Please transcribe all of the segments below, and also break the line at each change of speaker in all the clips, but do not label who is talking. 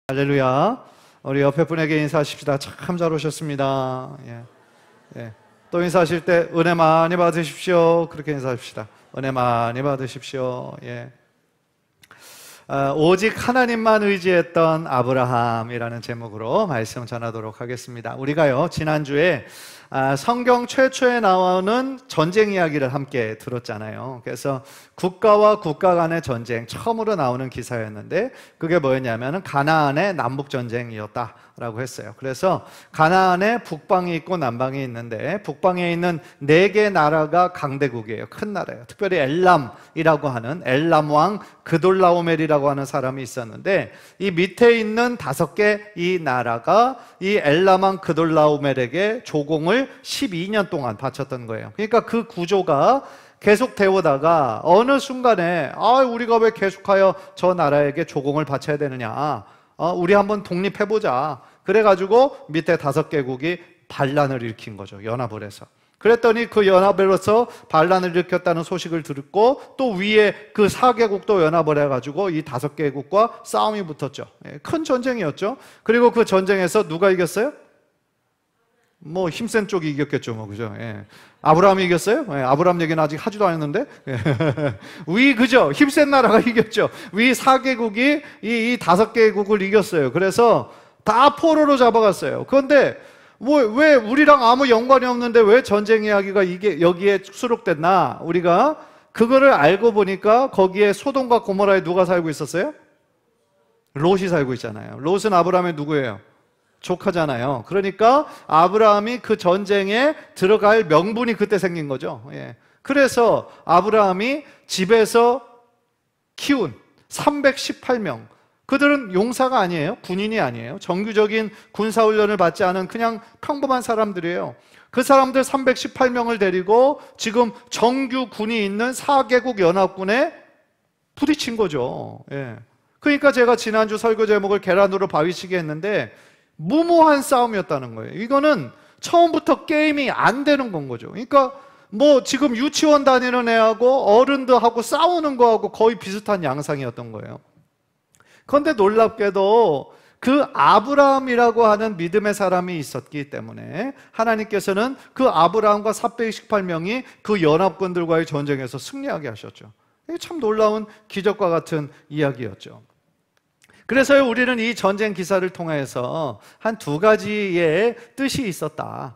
할렐루야. 우리 옆에 분에게 인사하십시다. 참 잘 오셨습니다. 또 인사하실 때 은혜 많이 받으십시오. 그렇게 인사합시다. 은혜 많이 받으십시오. 오직 하나님만 의지했던 아브라함이라는 제목으로 말씀 전하도록 하겠습니다. 우리가요, 지난주에 성경 최초에 나오는 전쟁 이야기를 함께 들었잖아요. 그래서 국가와 국가 간의 전쟁, 처음으로 나오는 기사였는데 그게 뭐였냐면 가나안의 남북전쟁이었다라고 했어요. 그래서 가나안에 북방이 있고 남방이 있는데 북방에 있는 4개 나라가 강대국이에요. 큰 나라예요. 특별히 엘람이라고 하는 엘람 왕 그돌라오멜이라고 하는 사람이 있었는데 이 밑에 있는 5개 이 나라가 이 엘람 왕 그돌라오멜에게 조공을 12년 동안 바쳤던 거예요. 그러니까 그 구조가 계속 되오다가 어느 순간에 우리가 왜 계속하여 저 나라에게 조공을 바쳐야 되느냐, 우리 한번 독립해보자. 그래가지고 밑에 5개국이 반란을 일으킨 거죠. 연합을 해서. 그랬더니 그 연합으로서 반란을 일으켰다는 소식을 듣고 또 위에 그 4개국도 연합을 해가지고 이 5개국과 싸움이 붙었죠. 큰 전쟁이었죠. 그리고 그 전쟁에서 누가 이겼어요? 뭐 힘센 쪽이 이겼겠죠, 그죠? 아브라함이 이겼어요? 아브라함 얘기는 아직 하지도 않았는데 그죠? 힘센 나라가 이겼죠. 위 4개국이 이 5개국을 이겼어요. 그래서 다 포로로 잡아갔어요. 그런데 왜 우리랑 아무 연관이 없는데 왜 전쟁 이야기가 이게 여기에 수록됐나? 우리가 그거를 알고 보니까 거기에 소돔과 고모라에 누가 살고 있었어요? 롯이 살고 있잖아요. 롯은 아브라함의 누구예요? 조카잖아요. 그러니까 아브라함이 그 전쟁에 들어갈 명분이 그때 생긴 거죠. 그래서 아브라함이 집에서 키운 318명, 그들은 용사가 아니에요. 군인이 아니에요. 정규적인 군사훈련을 받지 않은 그냥 평범한 사람들이에요. 그 사람들 318명을 데리고 지금 정규 군이 있는 4개국 연합군에 부딪힌 거죠. 그러니까 제가 지난주 설교 제목을 계란으로 바위치기 했는데 무모한 싸움이었다는 거예요. 이거는 처음부터 게임이 안 되는 건 거죠. 그러니까 뭐 지금 유치원 다니는 애하고 어른들하고 싸우는 거하고 거의 비슷한 양상이었던 거예요. 그런데 놀랍게도 그 아브라함이라고 하는 믿음의 사람이 있었기 때문에 하나님께서는 그 아브라함과 418명이 그 연합군들과의 전쟁에서 승리하게 하셨죠. 이게 참 놀라운 기적과 같은 이야기였죠. 그래서 우리는 이 전쟁 기사를 통해서 한 2가지의 뜻이 있었다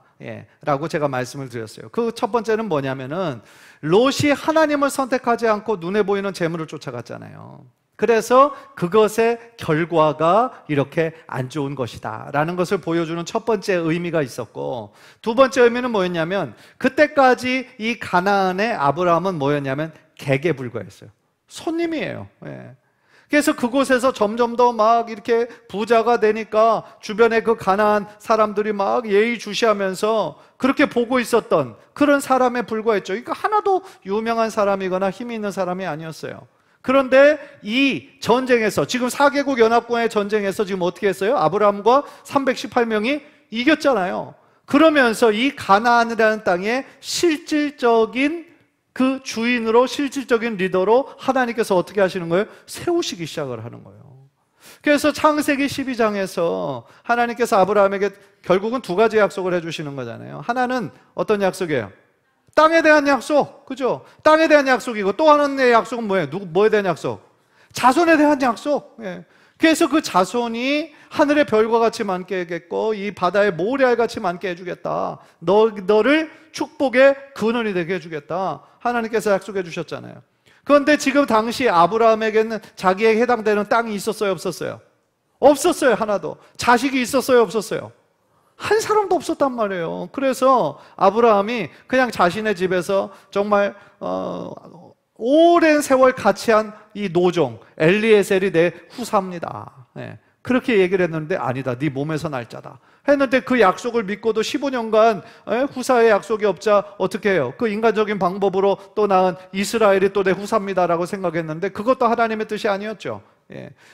라고 제가 말씀을 드렸어요. 그 첫 번째는 뭐냐면은 롯이 하나님을 선택하지 않고 눈에 보이는 재물을 쫓아갔잖아요. 그래서 그것의 결과가 이렇게 안 좋은 것이다 라는 것을 보여주는 첫 번째 의미가 있었고, 2번째 의미는 뭐였냐면 그때까지 이 가나안의 아브라함은 뭐였냐면 객에 불과했어요. 손님이에요. 그래서 그곳에서 점점 더 막 이렇게 부자가 되니까 주변에 그 가나안 사람들이 막 예의주시하면서 그렇게 보고 있었던 그런 사람에 불과했죠. 그러니까 하나도 유명한 사람이거나 힘이 있는 사람이 아니었어요. 그런데 이 전쟁에서, 지금 4개국 연합군의 전쟁에서 지금 어떻게 했어요? 아브라함과 318명이 이겼잖아요. 그러면서 이 가나안이라는 땅에 실질적인 그 주인으로, 실질적인 리더로 하나님께서 어떻게 하시는 거예요? 세우시기 시작을 하는 거예요. 그래서 창세기 12장에서 하나님께서 아브라함에게 결국은 2가지 약속을 해주시는 거잖아요. 하나는 어떤 약속이에요? 땅에 대한 약속, 그죠? 땅에 대한 약속이고 또 하나의 약속은 뭐예요? 뭐에 대한 약속? 자손에 대한 약속. 그래서 그 자손이 하늘의 별과 같이 많게 해겠고 이 바다의 모래알같이 많게 해주겠다. 너를 축복의 근원이 되게 해주겠다. 하나님께서 약속해 주셨잖아요. 그런데 지금 당시 아브라함에게는 자기에게 해당되는 땅이 있었어요, 없었어요? 없었어요, 하나도. 자식이 있었어요, 없었어요? 한 사람도 없었단 말이에요. 그래서 아브라함이 그냥 자신의 집에서 정말 오랜 세월 같이 한 이 노종 엘리에셀이 내 후사입니다. 그렇게 얘기를 했는데 아니다, 네 몸에서 날 자다 했는데 그 약속을 믿고도 15년간 후사의 약속이 없자 어떻게 해요? 그 인간적인 방법으로 또 낳은 이스라엘이 또 내 후사입니다라고 생각했는데 그것도 하나님의 뜻이 아니었죠.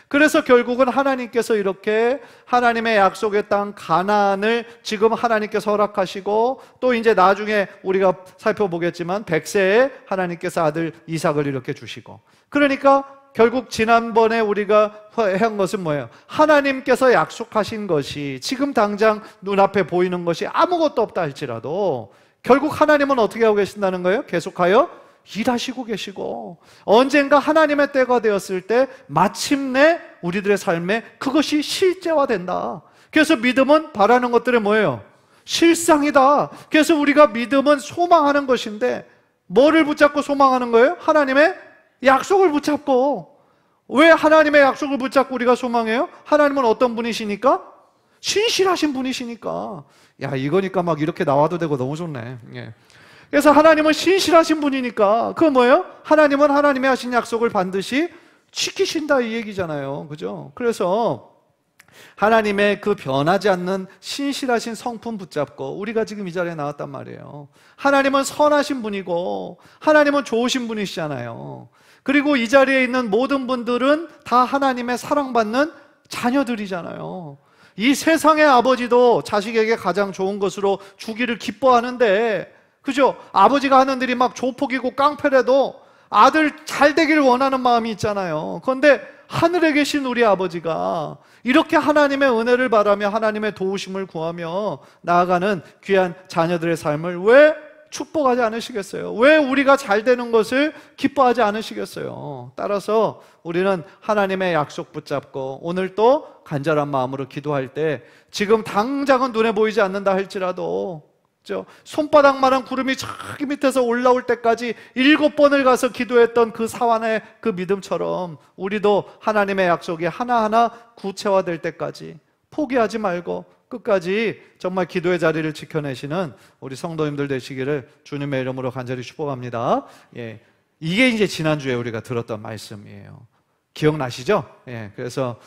그래서 결국은 하나님께서 이렇게 하나님의 약속의 땅 가나안을 지금 하나님께서 허락하시고 또 이제 나중에 우리가 살펴보겠지만 100세에 하나님께서 아들 이삭을 이렇게 주시고, 그러니까 결국 지난번에 우리가 한 것은 뭐예요? 하나님께서 약속하신 것이 지금 당장 눈앞에 보이는 것이 아무것도 없다 할지라도 결국 하나님은 어떻게 하고 계신다는 거예요? 계속하여 일하시고 계시고 언젠가 하나님의 때가 되었을 때 마침내 우리들의 삶에 그것이 실제화된다. 그래서 믿음은 바라는 것들이 뭐예요? 실상이다. 그래서 우리가 믿음은 소망하는 것인데 뭐를 붙잡고 소망하는 거예요? 하나님의 약속을 붙잡고. 왜 하나님의 약속을 붙잡고 우리가 소망해요? 하나님은 어떤 분이시니까? 신실하신 분이시니까. 야, 이거니까 막 이렇게 나와도 되고 너무 좋네. 예. 그래서 하나님은 신실하신 분이니까 그건 뭐예요? 하나님은 하나님의 하신 약속을 반드시 지키신다 이 얘기잖아요. 그죠? 그래서 하나님의 그 변하지 않는 신실하신 성품 붙잡고 우리가 지금 이 자리에 나왔단 말이에요. 하나님은 선하신 분이고 하나님은 좋으신 분이시잖아요. 그리고 이 자리에 있는 모든 분들은 다 하나님의 사랑받는 자녀들이잖아요. 이 세상의 아버지도 자식에게 가장 좋은 것으로 주기를 기뻐하는데, 그죠? 아버지가 하는 일이 막 조폭이고 깡패라도 아들 잘 되기를 원하는 마음이 있잖아요. 그런데 하늘에 계신 우리 아버지가 이렇게 하나님의 은혜를 바라며 하나님의 도우심을 구하며 나아가는 귀한 자녀들의 삶을 왜 축복하지 않으시겠어요? 왜 우리가 잘 되는 것을 기뻐하지 않으시겠어요? 따라서 우리는 하나님의 약속 붙잡고 오늘 또 간절한 마음으로 기도할 때 지금 당장은 눈에 보이지 않는다 할지라도 손바닥만한 구름이 저기 밑에서 올라올 때까지 7번을 가서 기도했던 그 사환의 그 믿음처럼 우리도 하나님의 약속이 하나하나 구체화될 때까지 포기하지 말고 끝까지 정말 기도의 자리를 지켜내시는 우리 성도님들 되시기를 주님의 이름으로 간절히 축복합니다. 예, 이게 이제 지난주에 우리가 들었던 말씀이에요. 기억나시죠? 예, 그래서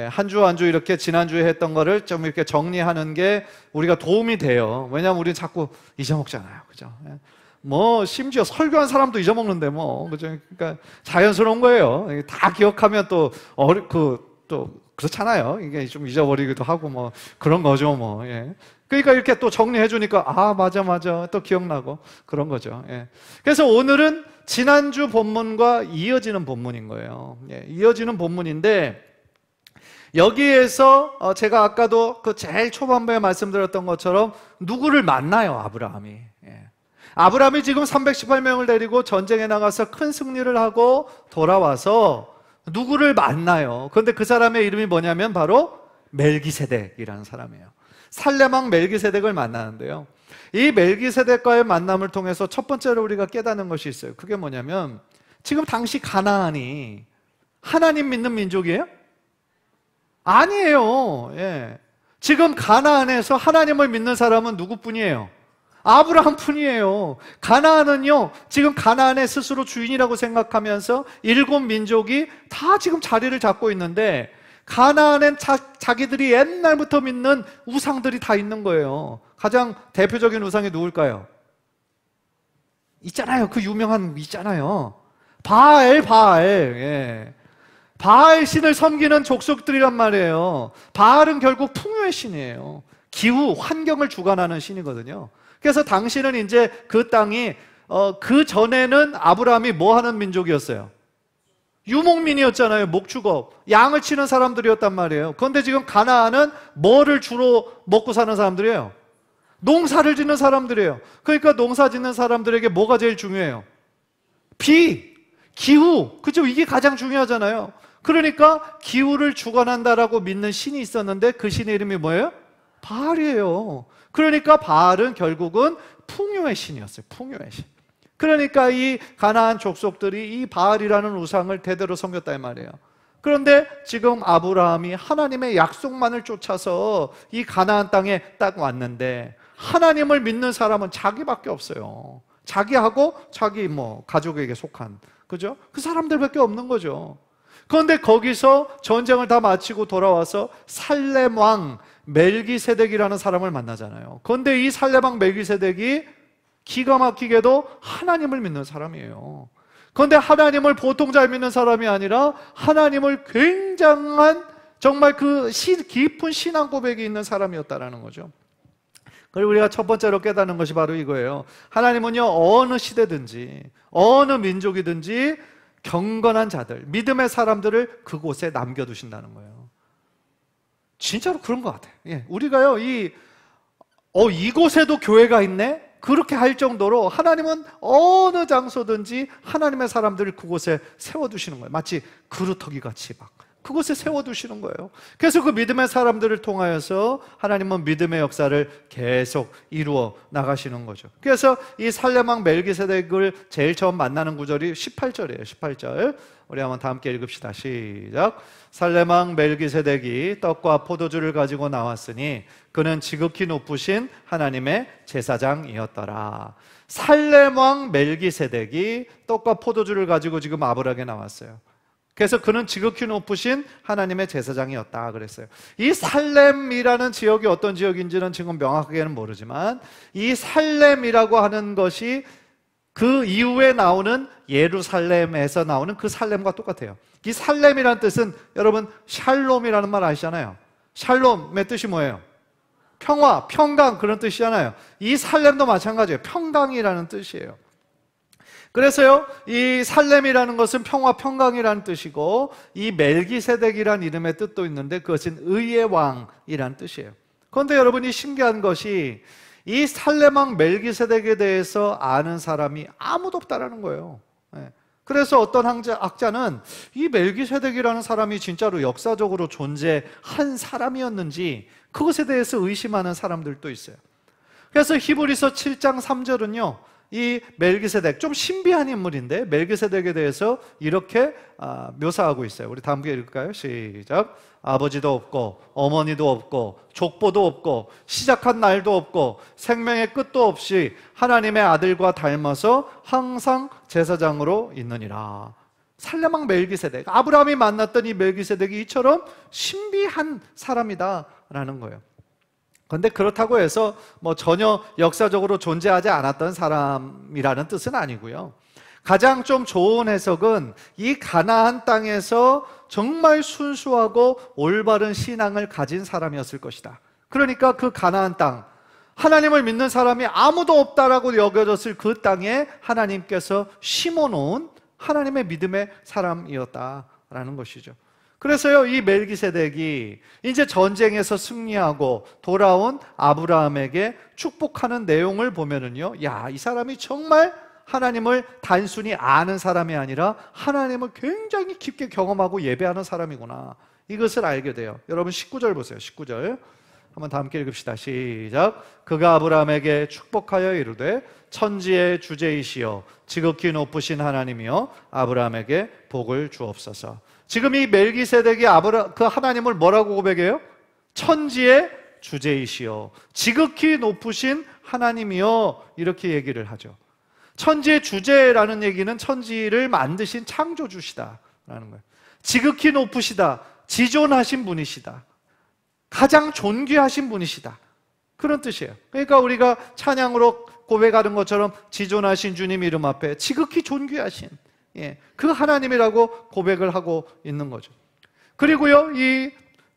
한 주 한 주 이렇게 지난주에 했던 거를 좀 이렇게 정리하는 게 우리가 도움이 돼요. 왜냐하면 우리는 자꾸 잊어먹잖아요. 그죠? 예. 뭐 심지어 설교한 사람도 잊어먹는데 뭐 그죠? 그러니까 자연스러운 거예요. 다 기억하면 또 그렇잖아요. 이게 좀 잊어버리기도 하고 뭐 그런 거죠, 뭐. 예. 그러니까 이렇게 또 정리해 주니까 아, 맞아 또 기억나고 그런 거죠. 예. 그래서 오늘은 지난주 본문과 이어지는 본문인 거예요. 예. 이어지는 본문인데 여기에서 제가 아까도 그 제일 초반부에 말씀드렸던 것처럼 누구를 만나요, 아브라함이. 예. 아브라함이 지금 318명을 데리고 전쟁에 나가서 큰 승리를 하고 돌아와서 누구를 만나요? 그런데 그 사람의 이름이 뭐냐면 바로 멜기세덱이라는 사람이에요. 살레망 멜기세덱을 만나는데요, 이 멜기세덱과의 만남을 통해서 첫 번째로 우리가 깨닫는 것이 있어요. 그게 뭐냐면 지금 당시 가나안이 하나님 믿는 민족이에요? 아니에요. 예. 지금 가나안에서 하나님을 믿는 사람은 누구뿐이에요? 아브라함 뿐이에요. 가나안은요, 지금 가나안의 스스로 주인이라고 생각하면서 7민족이 다 지금 자리를 잡고 있는데 가나안엔 자기들이 옛날부터 믿는 우상들이 다 있는 거예요. 가장 대표적인 우상이 누굴까요? 있잖아요. 그 유명한 있잖아요. 바알. 예. 바알 신을 섬기는 족속들이란 말이에요. 바알은 결국 풍요의 신이에요. 기후, 환경을 주관하는 신이거든요. 그래서 당시는 이제 그 땅이 그 전에는 아브라함이 뭐 하는 민족이었어요? 유목민이었잖아요. 목축업, 양을 치는 사람들이었단 말이에요. 그런데 지금 가나안은 뭐를 주로 먹고 사는 사람들이에요? 농사를 짓는 사람들이에요. 그러니까 농사 짓는 사람들에게 뭐가 제일 중요해요? 비, 기후, 그죠? 이게 가장 중요하잖아요. 그러니까 기후를 주관한다라고 믿는 신이 있었는데 그 신의 이름이 뭐예요? 바알이에요. 그러니까 바알은 결국은 풍요의 신이었어요. 풍요의 신. 그러니까 이 가나안 족속들이 이 바알이라는 우상을 대대로 섬겼다 이 말이에요. 그런데 지금 아브라함이 하나님의 약속만을 쫓아서 이 가나안 땅에 딱 왔는데 하나님을 믿는 사람은 자기밖에 없어요. 자기하고 자기 가족에게 속한, 그죠? 그 사람들밖에 없는 거죠. 그런데 거기서 전쟁을 다 마치고 돌아와서 살렘 왕 멜기세덱이라는 사람을 만나잖아요. 그런데 이 살렘 왕 멜기세덱이 기가 막히게도 하나님을 믿는 사람이에요. 그런데 하나님을 보통 잘 믿는 사람이 아니라 하나님을 굉장한 정말 그 깊은 신앙 고백이 있는 사람이었다는 거죠. 그리고 우리가 첫 번째로 깨닫는 것이 바로 이거예요. 하나님은요, 어느 시대든지 어느 민족이든지 경건한 자들, 믿음의 사람들을 그곳에 남겨두신다는 거예요. 진짜로 그런 것 같아요. 예, 우리가요, 이곳에도 교회가 있네? 그렇게 할 정도로 하나님은 어느 장소든지 하나님의 사람들을 그곳에 세워두시는 거예요. 마치 그루터기 같이 막 그곳에 세워두시는 거예요. 그래서 그 믿음의 사람들을 통하여서 하나님은 믿음의 역사를 계속 이루어 나가시는 거죠. 그래서 이 살레망 멜기세덱을 제일 처음 만나는 구절이 18절이에요. 18절. 우리 한번 다 함께 읽읍시다. 시작. 살레망 멜기세덱이 떡과 포도주를 가지고 나왔으니 그는 지극히 높으신 하나님의 제사장이었더라. 살레망 멜기세덱이 떡과 포도주를 가지고 지금 아브라함에게 나왔어요. 그래서 그는 지극히 높으신 하나님의 제사장이었다 그랬어요. 이 살렘이라는 지역이 어떤 지역인지는 지금 명확하게는 모르지만 이 살렘이라고 하는 것이 그 이후에 나오는 예루살렘에서 나오는 그 살렘과 똑같아요. 이 살렘이라는 뜻은 여러분 샬롬이라는 말 아시잖아요. 샬롬의 뜻이 뭐예요? 평화, 평강 그런 뜻이잖아요. 이 살렘도 마찬가지예요. 평강이라는 뜻이에요. 그래서요, 이 살렘이라는 것은 평화, 평강이라는 뜻이고 이 멜기세덱이라는 이름의 뜻도 있는데 그것은 의의 왕이라는 뜻이에요. 그런데 여러분이 신기한 것이 이 살레망 멜기세덱에 대해서 아는 사람이 아무도 없다라는 거예요. 그래서 어떤 학자는 이 멜기세덱이라는 사람이 진짜로 역사적으로 존재한 사람이었는지 그것에 대해서 의심하는 사람들도 있어요. 그래서 히브리서 7장 3절은요 이 멜기세덱, 좀 신비한 인물인데 멜기세덱에 대해서 이렇게 묘사하고 있어요. 우리 다음 게 읽을까요? 시작. 아버지도 없고 어머니도 없고 족보도 없고 시작한 날도 없고 생명의 끝도 없이 하나님의 아들과 닮아서 항상 제사장으로 있느니라. 살레망 멜기세덱, 아브라함이 만났던 이 멜기세덱이 이처럼 신비한 사람이다라는 거예요. 그런데 그렇다고 해서 전혀 역사적으로 존재하지 않았던 사람이라는 뜻은 아니고요. 가장 좀 좋은 해석은 이 가나안 땅에서 정말 순수하고 올바른 신앙을 가진 사람이었을 것이다. 그러니까 그 가나안 땅, 하나님을 믿는 사람이 아무도 없다라고 여겨졌을 그 땅에 하나님께서 심어놓은 하나님의 믿음의 사람이었다라는 것이죠. 그래서요, 이 멜기세덱이 이제 전쟁에서 승리하고 돌아온 아브라함에게 축복하는 내용을 보면은요, 야, 이 사람이 정말 하나님을 단순히 아는 사람이 아니라 하나님을 굉장히 깊게 경험하고 예배하는 사람이구나. 이것을 알게 돼요. 여러분 19절 보세요. 19절. 한번 다 함께 읽읍시다. 시작. 그가 아브라함에게 축복하여 이르되 천지의 주제이시여 지극히 높으신 하나님이여 아브라함에게 복을 주옵소서. 지금 이 멜기세덱이 그 하나님을 뭐라고 고백해요? 천지의 주제이시여 지극히 높으신 하나님이여 이렇게 얘기를 하죠. 천지의 주제라는 얘기는 천지를 만드신 창조주시다라는 거예요. 지극히 높으시다, 지존하신 분이시다, 가장 존귀하신 분이시다, 그런 뜻이에요. 그러니까 우리가 찬양으로 고백하는 것처럼 지존하신 주님 이름 앞에 지극히 존귀하신 그 하나님이라고 고백을 하고 있는 거죠. 그리고요,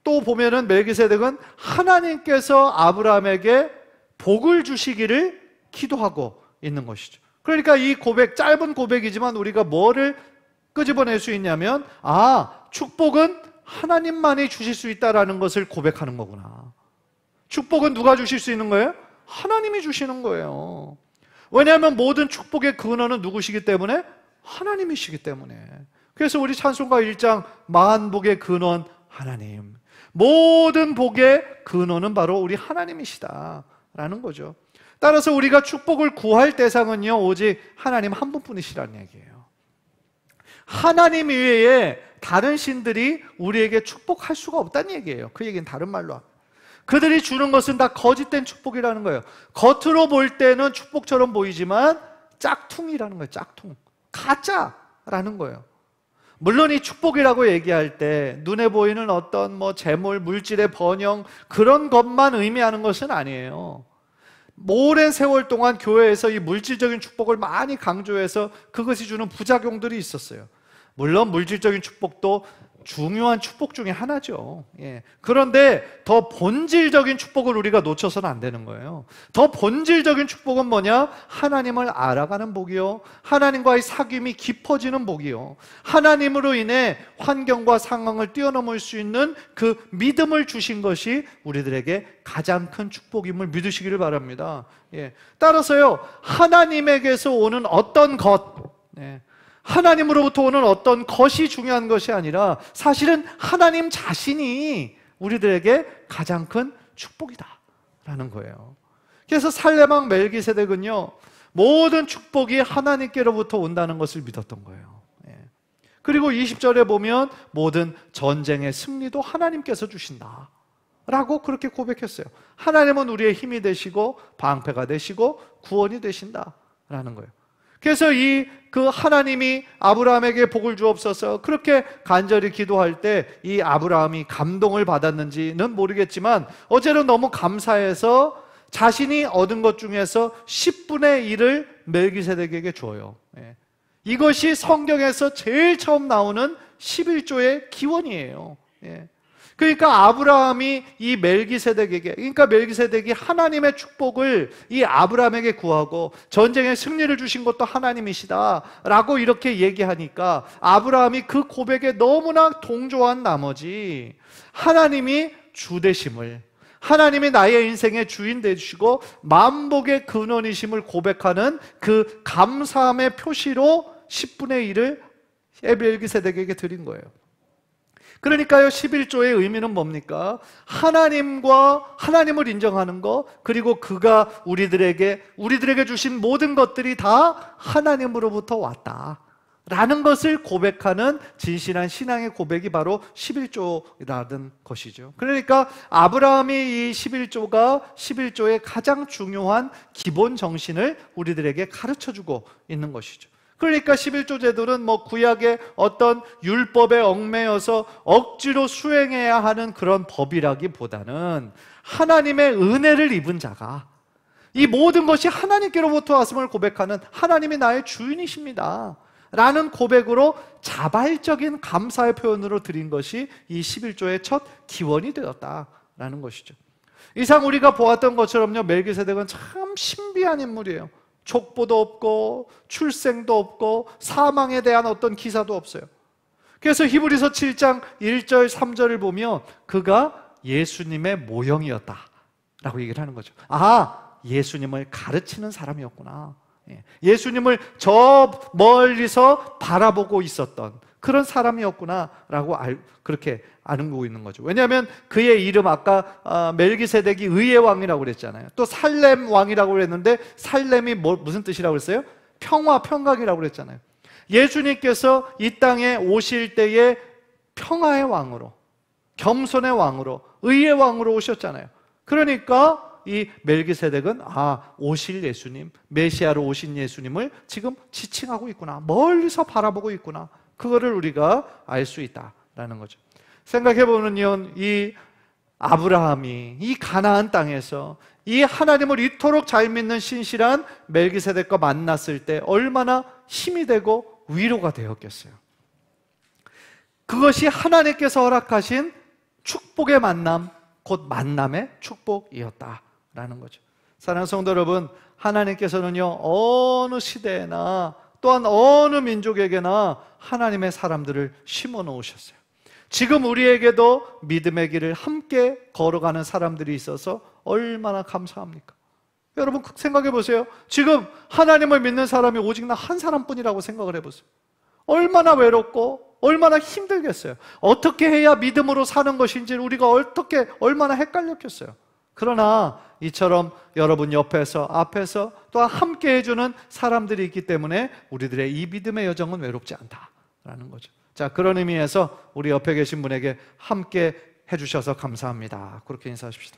또 보면은 멜기세덱은 하나님께서 아브라함에게 복을 주시기를 기도하고 있는 것이죠. 그러니까 이 고백, 짧은 고백이지만 우리가 뭐를 끄집어낼 수 있냐면, 축복은 하나님만이 주실 수 있다는 것을 고백하는 거구나. 축복은 누가 주실 수 있는 거예요? 하나님이 주시는 거예요. 왜냐하면 모든 축복의 근원은 누구시기 때문에? 하나님이시기 때문에. 그래서 우리 찬송가 1장 만복의 근원 하나님, 모든 복의 근원은 바로 우리 하나님이시다라는 거죠. 따라서 우리가 축복을 구할 대상은요 오직 하나님 한 분뿐이시라는 얘기예요. 하나님 이외에 다른 신들이 우리에게 축복할 수가 없다는 얘기예요. 그 얘기는 다른 말로 그들이 주는 것은 다 거짓된 축복이라는 거예요. 겉으로 볼 때는 축복처럼 보이지만 짝퉁이라는 거예요. 짝퉁, 가짜라는 거예요. 물론 이 축복이라고 얘기할 때 눈에 보이는 어떤 재물, 물질의 번영 그런 것만 의미하는 것은 아니에요. 오랜 세월 동안 교회에서 이 물질적인 축복을 많이 강조해서 그것이 주는 부작용들이 있었어요. 물론 물질적인 축복도 중요한 축복 중에 하나죠. 예. 그런데 더 본질적인 축복을 우리가 놓쳐서는 안 되는 거예요. 더 본질적인 축복은 뭐냐? 하나님을 알아가는 복이요, 하나님과의 사귐이 깊어지는 복이요, 하나님으로 인해 환경과 상황을 뛰어넘을 수 있는 그 믿음을 주신 것이 우리들에게 가장 큰 축복임을 믿으시기를 바랍니다. 예. 따라서요, 하나님에게서 오는 어떤 것, 하나님으로부터 오는 어떤 것이 중요한 것이 아니라 사실은 하나님 자신이 우리들에게 가장 큰 축복이다라는 거예요. 그래서 살레망 멜기세덱은요, 모든 축복이 하나님께로부터 온다는 것을 믿었던 거예요. 그리고 20절에 보면 모든 전쟁의 승리도 하나님께서 주신다 라고 그렇게 고백했어요. 하나님은 우리의 힘이 되시고 방패가 되시고 구원이 되신다라는 거예요. 그래서 그 하나님이 아브라함에게 복을 주옵소서 그렇게 간절히 기도할 때 이 아브라함이 감동을 받았는지는 모르겠지만 어제는 너무 감사해서 자신이 얻은 것 중에서 10분의 1을 멜기세덱에게 줘요. 이것이 성경에서 제일 처음 나오는 11조의 기원이에요. 그러니까 아브라함이 이 멜기세덱에게, 그러니까 멜기세덱이 하나님의 축복을 이 아브라함에게 구하고 전쟁에 승리를 주신 것도 하나님이시다 라고 이렇게 얘기하니까 아브라함이 그 고백에 너무나 동조한 나머지 하나님이 주 되심을, 하나님이 나의 인생의 주인 되시고 만복의 근원이심을 고백하는 그 감사함의 표시로 10분의 1을 멜기세덱에게 드린 거예요. 그러니까요, 11조의 의미는 뭡니까? 하나님을 인정하는 것, 그리고 그가 우리들에게 주신 모든 것들이 다 하나님으로부터 왔다 라는 것을 고백하는 진실한 신앙의 고백이 바로 11조라는 것이죠. 그러니까 아브라함이 이 11조의 가장 중요한 기본 정신을 우리들에게 가르쳐주고 있는 것이죠. 그러니까 11조 제도는 구약의 어떤 율법에 얽매여서 억지로 수행해야 하는 그런 법이라기보다는 하나님의 은혜를 입은 자가 이 모든 것이 하나님께로부터 왔음을 고백하는 하나님이 나의 주인이십니다 라는 고백으로 자발적인 감사의 표현으로 드린 것이 이 11조의 첫 기원이 되었다라는 것이죠. 이상 우리가 보았던 것처럼요, 멜기세덱은 참 신비한 인물이에요. 족보도 없고 출생도 없고 사망에 대한 어떤 기사도 없어요. 그래서 히브리서 7장 1절 3절을 보면 그가 예수님의 모형이었다 라고 얘기를 하는 거죠. 예수님을 가르치는 사람이었구나, 예수님을 저 멀리서 바라보고 있었던 그런 사람이었구나 라고 그렇게 알고 있는 거죠. 왜냐하면 그의 이름 아까 멜기세덱이 의의 왕이라고 그랬잖아요. 또 살렘 왕이라고 그랬는데 살렘이 무슨 뜻이라고 그랬어요? 평강이라고 그랬잖아요. 예수님께서 이 땅에 오실 때에 평화의 왕으로, 겸손의 왕으로, 의의 왕으로 오셨잖아요. 그러니까 이 멜기세덱은 오실 예수님, 메시아로 오신 예수님을 지금 지칭하고 있구나, 멀리서 바라보고 있구나, 그거를 우리가 알 수 있다라는 거죠. 생각해보면요, 이 아브라함이 이 가나안 땅에서 이 하나님을 이토록 잘 믿는 신실한 멜기세덱과 만났을 때 얼마나 힘이 되고 위로가 되었겠어요. 그것이 하나님께서 허락하신 축복의 만남, 곧 만남의 축복이었다라는 거죠. 사랑하는 성도 여러분, 하나님께서는요, 어느 시대에나 또한 어느 민족에게나 하나님의 사람들을 심어 놓으셨어요. 지금 우리에게도 믿음의 길을 함께 걸어가는 사람들이 있어서 얼마나 감사합니까? 여러분 생각해 보세요. 지금 하나님을 믿는 사람이 오직 나 한 사람뿐이라고 생각을 해보세요. 얼마나 외롭고 얼마나 힘들겠어요. 어떻게 해야 믿음으로 사는 것인지 우리가 얼마나 헷갈렸겠어요. 그러나 이처럼 여러분 옆에서 앞에서 또한 함께 해주는 사람들이 있기 때문에 우리들의 이 믿음의 여정은 외롭지 않다라는 거죠. 자, 그런 의미에서 우리 옆에 계신 분에게 함께 해주셔서 감사합니다, 그렇게 인사하십시다.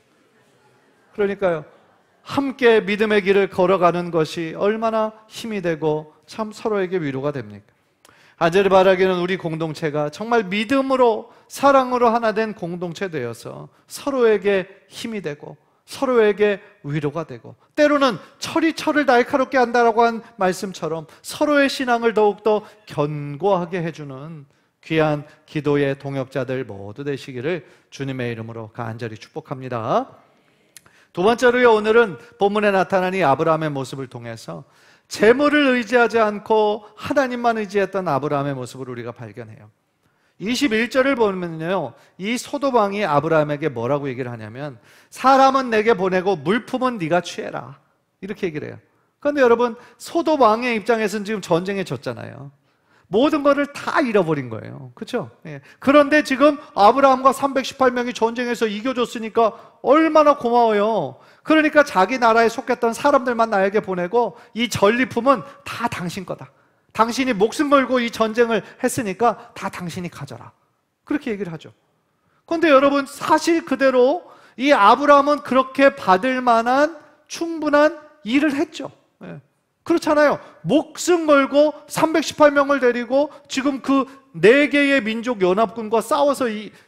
그러니까요, 함께 믿음의 길을 걸어가는 것이 얼마나 힘이 되고 참 서로에게 위로가 됩니까? 간절히 바라기는 우리 공동체가 정말 믿음으로 사랑으로 하나 된 공동체 되어서 서로에게 힘이 되고 서로에게 위로가 되고, 때로는 철이 철을 날카롭게 한다라고 한 말씀처럼 서로의 신앙을 더욱더 견고하게 해주는 귀한 기도의 동역자들 모두 되시기를 주님의 이름으로 간절히 축복합니다. 두 번째로요, 오늘은 본문에 나타난 이 아브라함의 모습을 통해서 재물을 의지하지 않고 하나님만 의지했던 아브라함의 모습을 우리가 발견해요. 21절을 보면요, 이 소돔 왕이 아브라함에게 뭐라고 얘기를 하냐면 사람은 내게 보내고 물품은 네가 취해라, 이렇게 얘기를 해요. 그런데 여러분, 소돔 왕의 입장에서는 지금 전쟁에 졌잖아요. 모든 것을 다 잃어버린 거예요. 그렇죠? 예. 그런데 지금 아브라함과 318명이 전쟁에서 이겨줬으니까 얼마나 고마워요. 그러니까 자기 나라에 속했던 사람들만 나에게 보내고 이 전리품은 다 당신 거다. 당신이 목숨 걸고 이 전쟁을 했으니까 다 당신이 가져라, 그렇게 얘기를 하죠. 그런데 여러분, 사실 그대로 이 아브라함은 그렇게 받을 만한 충분한 일을 했죠. 예. 그렇잖아요. 목숨 걸고 318명을 데리고 지금 그 4개의 민족 연합군과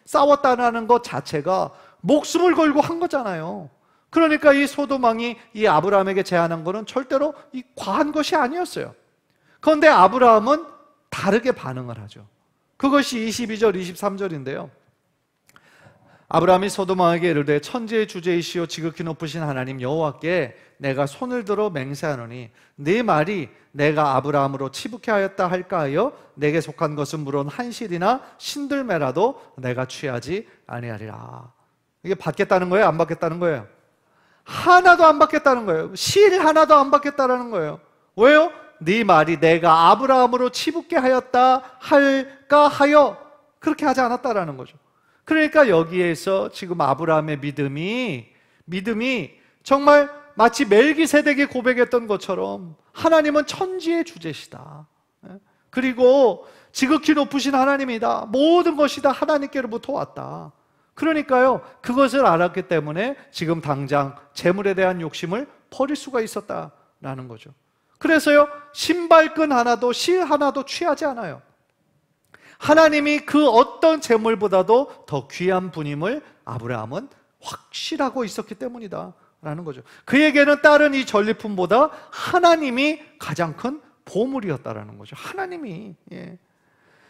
싸웠다는 것 자체가 목숨을 걸고 한 거잖아요. 그러니까 이 소돔 왕이 이 아브라함에게 제안한 것은 절대로 이 과한 것이 아니었어요. 그런데 아브라함은 다르게 반응을 하죠. 그것이 22절, 23절인데요. 아브라함이 소돔 왕에게 이르되 천지의 주제이시오 지극히 높으신 하나님 여호와께 내가 손을 들어 맹세하노니 네 말이 내가 아브라함으로 치북해 하였다 할까 하여 내게 속한 것은 물론 한 실이나 신들매라도 내가 취하지 아니하리라. 이게 받겠다는 거예요? 안 받겠다는 거예요? 하나도 안 받겠다는 거예요. 실 하나도 안 받겠다는 거예요. 왜요? 네 말이 내가 아브라함으로 치북게 하였다 할까 하여 그렇게 하지 않았다라는 거죠. 그러니까 여기에서 지금 아브라함의 믿음이 정말 마치 멜기세덱이 고백했던 것처럼 하나님은 천지의 주제시다. 그리고 지극히 높으신 하나님이다. 모든 것이 다 하나님께로부터 왔다. 그러니까요, 그것을 알았기 때문에 지금 당장 재물에 대한 욕심을 버릴 수가 있었다라는 거죠. 그래서요, 신발끈 하나도 실 하나도 취하지 않아요. 하나님이 그 어떤 재물보다도 더 귀한 분임을 아브라함은 확실하고 있었기 때문이다 라는 거죠. 그에게는 다른 이 전리품보다 하나님이 가장 큰 보물이었다라는 거죠. 하나님이. 예.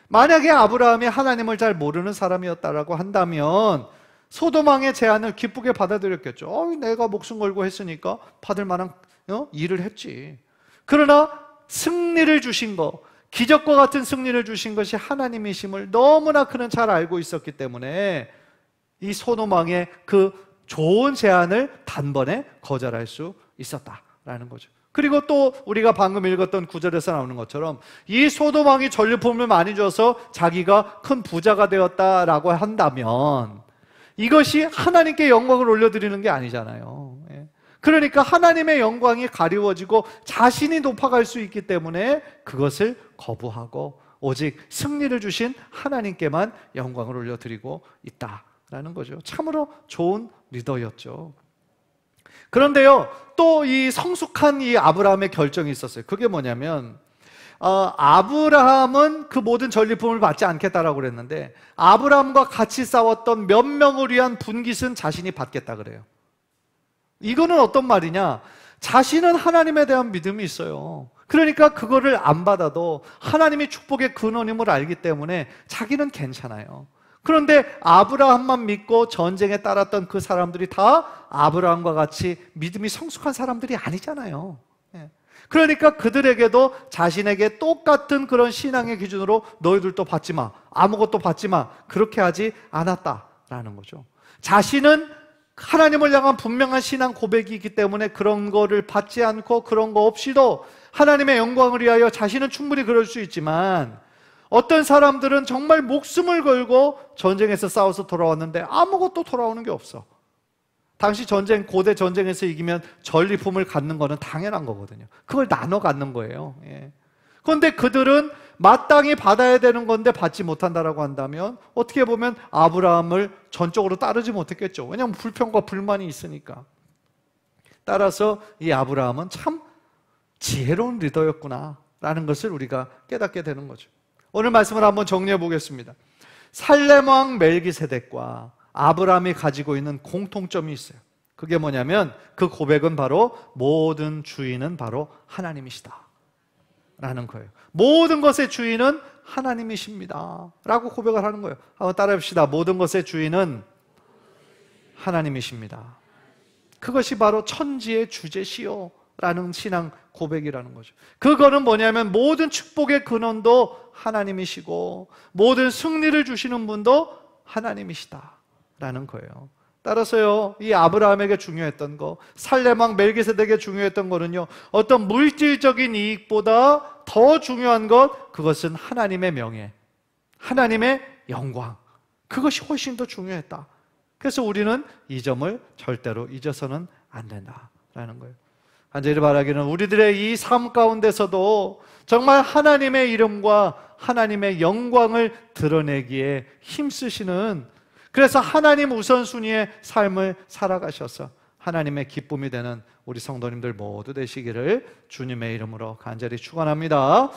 만약에 아브라함이 하나님을 잘 모르는 사람이었다라고 한다면 소돔 왕의 제안을 기쁘게 받아들였겠죠. 내가 목숨 걸고 했으니까 받을 만한 일을 했지. 그러나 승리를 주신 거, 기적과 같은 승리를 주신 것이 하나님이심을 너무나 그는 잘 알고 있었기 때문에 이 소돔 왕의 그 좋은 제안을 단번에 거절할 수 있었다라는 거죠. 그리고 또 우리가 방금 읽었던 구절에서 나오는 것처럼 이 소돔 왕이 전리품을 많이 줘서 자기가 큰 부자가 되었다라고 한다면 이것이 하나님께 영광을 올려드리는 게 아니잖아요. 그러니까 하나님의 영광이 가리워지고 자신이 높아갈 수 있기 때문에 그것을 거부하고 오직 승리를 주신 하나님께만 영광을 올려드리고 있다라는 거죠. 참으로 좋은 리더였죠. 그런데요, 또 이 성숙한 이 아브라함의 결정이 있었어요. 그게 뭐냐면 아브라함은 그 모든 전리품을 받지 않겠다라고 그랬는데 아브라함과 같이 싸웠던 몇 명을 위한 분깃은 자신이 받겠다 그래요. 이거는 어떤 말이냐? 자신은 하나님에 대한 믿음이 있어요. 그러니까 그거를 안 받아도 하나님이 축복의 근원임을 알기 때문에 자기는 괜찮아요. 그런데 아브라함만 믿고 전쟁에 따랐던 그 사람들이 다 아브라함과 같이 믿음이 성숙한 사람들이 아니잖아요. 그러니까 그들에게도 자신에게 똑같은 그런 신앙의 기준으로 너희들도 받지 마, 아무것도 받지 마, 그렇게 하지 않았다라는 거죠. 자신은 하나님을 향한 분명한 신앙 고백이 있기 때문에 그런 거를 받지 않고 그런 거 없이도 하나님의 영광을 위하여 자신은 충분히 그럴 수 있지만 어떤 사람들은 정말 목숨을 걸고 전쟁에서 싸워서 돌아왔는데 아무것도 돌아오는 게 없어. 당시 고대 전쟁에서 이기면 전리품을 갖는 거는 당연한 거거든요. 그걸 나눠 갖는 거예요. 그런데 그들은 마땅히 받아야 되는 건데 받지 못한다라고 한다면 어떻게 보면 아브라함을 전적으로 따르지 못했겠죠. 왜냐하면 불평과 불만이 있으니까. 따라서 이 아브라함은 참 지혜로운 리더였구나 라는 것을 우리가 깨닫게 되는 거죠. 오늘 말씀을 한번 정리해 보겠습니다. 살렘 왕 멜기세덱과 아브라함이 가지고 있는 공통점이 있어요. 그게 뭐냐면 그 고백은 바로 모든 주인은 바로 하나님이시다 라는 거예요. 모든 것의 주인은 하나님이십니다 라고 고백을 하는 거예요. 한번 따라해봅시다. 모든 것의 주인은 하나님이십니다. 그것이 바로 천지의 주제시요 라는 신앙 고백이라는 거죠. 그거는 뭐냐면 모든 축복의 근원도 하나님이시고 모든 승리를 주시는 분도 하나님이시다 라는 거예요. 따라서요, 이 아브라함에게 중요했던 거, 살렘왕 멜기세덱에게 중요했던 거는요, 어떤 물질적인 이익보다 더 중요한 것, 그것은 하나님의 명예, 하나님의 영광, 그것이 훨씬 더 중요했다. 그래서 우리는 이 점을 절대로 잊어서는 안 된다라는 거예요. 간절히 바라기는 우리들의 이 삶 가운데서도 정말 하나님의 이름과 하나님의 영광을 드러내기에 힘쓰시는, 그래서 하나님 우선순위의 삶을 살아가셔서 하나님의 기쁨이 되는 우리 성도님들 모두 되시기를 주님의 이름으로 간절히 축원합니다.